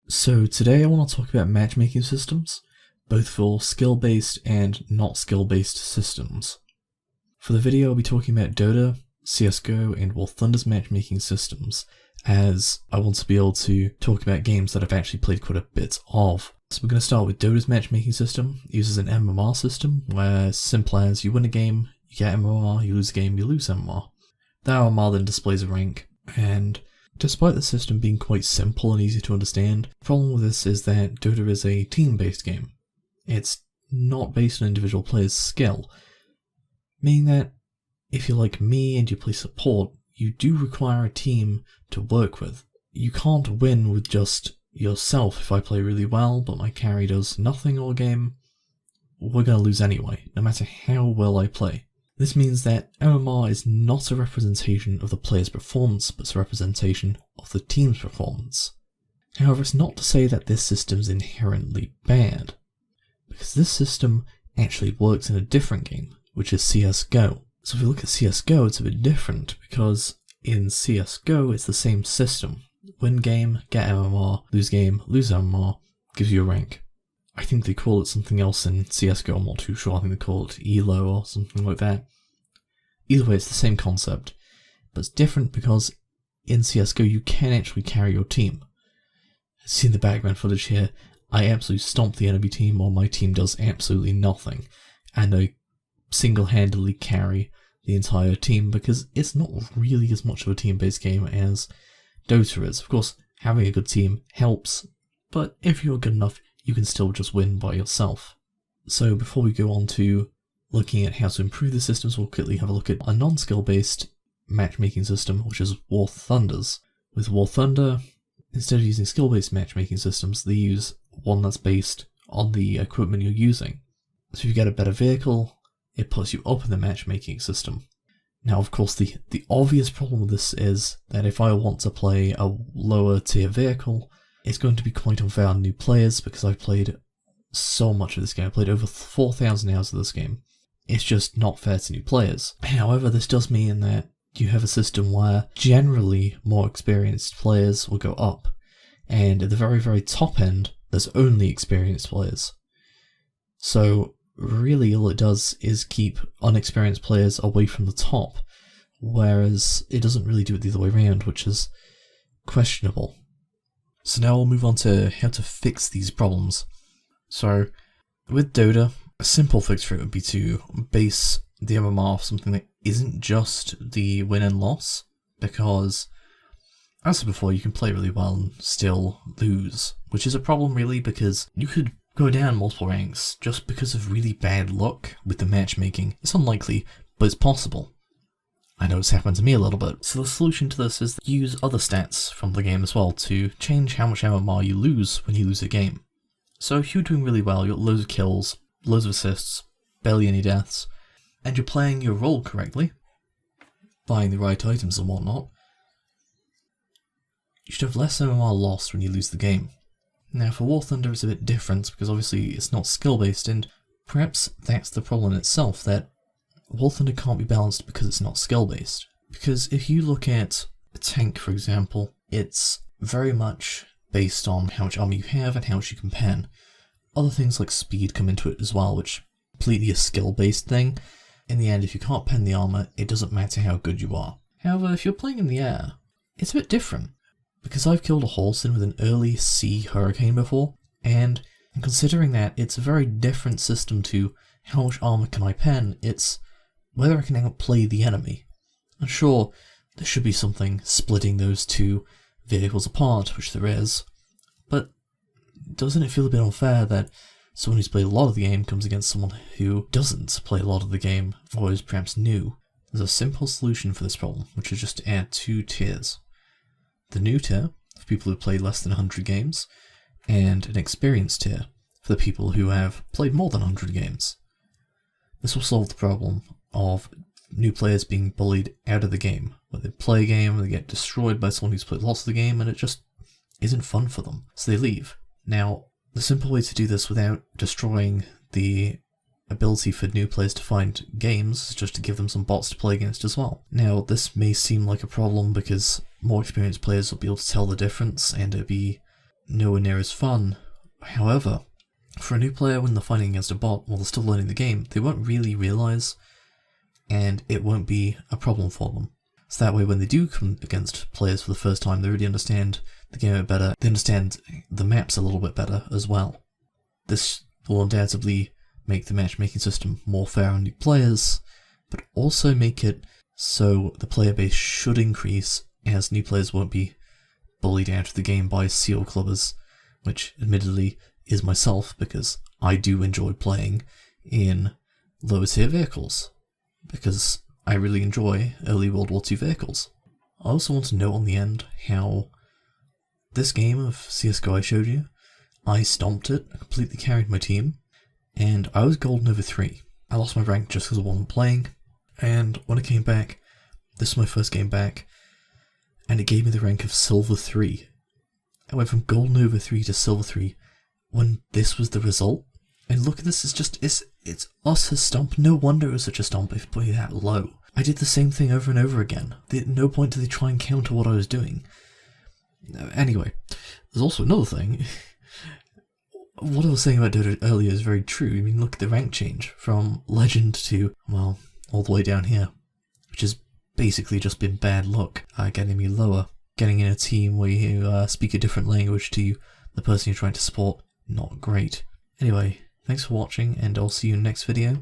So today I want to talk about matchmaking systems, both for skill-based and not skill-based systems. For the video I'll be talking about Dota, CSGO and War Thunder's matchmaking systems, as I want to be able to talk about games that I've actually played quite a bit of. So we're going to start with Dota's matchmaking system. It uses an MMR system, where simple as you win a game, you get MMR, you lose a game, you lose MMR. That MMR then displays a rank, and despite the system being quite simple and easy to understand, the problem with this is that Dota is a team-based game. It's not based on individual players' skill, meaning that if you're like me and you play support, you do require a team to work with. You can't win with just yourself. If I play really well but my carry does nothing all game, we're going to lose anyway, no matter how well I play. This means that MMR is not a representation of the player's performance, but it's a representation of the team's performance. However, it's not to say that this system is inherently bad, because this system actually works in a different game, which is CSGO. So if you look at CSGO, it's a bit different, because in CSGO it's the same system. Win game, get MMR, lose game, lose MMR, gives you a rank. I think they call it something else in CSGO, I'm not too sure, I think they call it ELO or something like that. Either way, it's the same concept, but it's different because in CSGO you can actually carry your team. See in the background footage here, I absolutely stomp the enemy team while my team does absolutely nothing, and I single-handedly carry the entire team because it's not really as much of a team-based game as Dota is. Of course, having a good team helps, but if you're good enough, you can still just win by yourself. So before we go on to looking at how to improve the systems, we'll quickly have a look at a non-skill based matchmaking system, which is War Thunder's. With War Thunder, instead of using skill-based matchmaking systems, they use one that's based on the equipment you're using. So if you get a better vehicle, it puts you up in the matchmaking system. Now of course the obvious problem with this is that if I want to play a lower tier vehicle, it's going to be quite unfair on new players because I've played so much of this game. I played over 4,000 hours of this game. It's just not fair to new players. However, this does mean that you have a system where generally more experienced players will go up, and at the very, very top end, there's only experienced players. So really all it does is keep unexperienced players away from the top, whereas it doesn't really do it the other way around, which is questionable. So now we'll move on to how to fix these problems. So with Dota, a simple fix for it would be to base the MMR off something that isn't just the win and loss, because as I said before, you can play really well and still lose, which is a problem really because you could go down multiple ranks just because of really bad luck with the matchmaking. It's unlikely, but it's possible. I know it's happened to me a little bit. So the solution to this is to use other stats from the game as well to change how much MMR you lose when you lose a game. So if you're doing really well, you got loads of kills, loads of assists, barely any deaths, and you're playing your role correctly, buying the right items and whatnot, you should have less MMR lost when you lose the game. Now for War Thunder it's a bit different because obviously it's not skill based, and perhaps that's the problem in itself, that War Thunder can't be balanced because it's not skill based. Because if you look at a tank for example, it's very much based on how much armor you have and how much you can pen. Other things like speed come into it as well, which is completely a skill-based thing. In the end, if you can't pen the armor, it doesn't matter how good you are. However, if you're playing in the air, it's a bit different. Because I've killed a horse in with an early sea hurricane before, and considering that it's a very different system to how much armor can I pen, it's whether I can outplay the enemy. And sure, there should be something splitting those two vehicles apart, which there is, but doesn't it feel a bit unfair that someone who's played a lot of the game comes against someone who doesn't play a lot of the game, or is perhaps new? There's a simple solution for this problem, which is just to add two tiers. The new tier, for people who played less than 100 games, and an experienced tier, for the people who have played more than 100 games. This will solve the problem of new players being bullied out of the game, where they play a game and they get destroyed by someone who's played lots of the game and it just isn't fun for them, so they leave. Now, the simple way to do this without destroying the ability for new players to find games is just to give them some bots to play against as well. Now, this may seem like a problem because more experienced players will be able to tell the difference and it'll be nowhere near as fun. However, for a new player when they're fighting against a bot while they're still learning the game, they won't really realise, and it won't be a problem for them. So that way when they do come against players for the first time, they really understand the game a bit better, they understand the maps a little bit better as well. This will undoubtedly make the matchmaking system more fair on new players, but also make it so the player base should increase as new players won't be bullied out of the game by seal clubbers, which admittedly is myself because I do enjoy playing in lower tier vehicles, because I really enjoy early World War II vehicles. I also want to note on the end how this game of CSGO I showed you, I stomped it, I completely carried my team, and I was golden over 3. I lost my rank just because I wasn't playing, and when I came back, this was my first game back, and it gave me the rank of silver 3. I went from golden over 3 to silver 3 when this was the result. And look at this, it's us has stomped. No wonder it was such a stomp if putting that low. I did the same thing over and over again. At no point did they try and counter what I was doing. Anyway, there's also another thing. What I was saying about Dota earlier is very true. I mean, look at the rank change from legend to, well, all the way down here, which has basically just been bad luck, getting me lower. Getting in a team where you speak a different language to the person you're trying to support, not great. Anyway, thanks for watching, and I'll see you in the next video.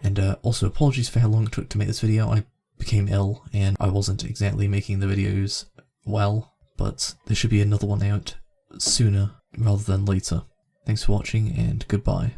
And also apologies for how long it took to make this video. I became ill, and I wasn't exactly making the videos well, but there should be another one out sooner rather than later. Thanks for watching, and goodbye.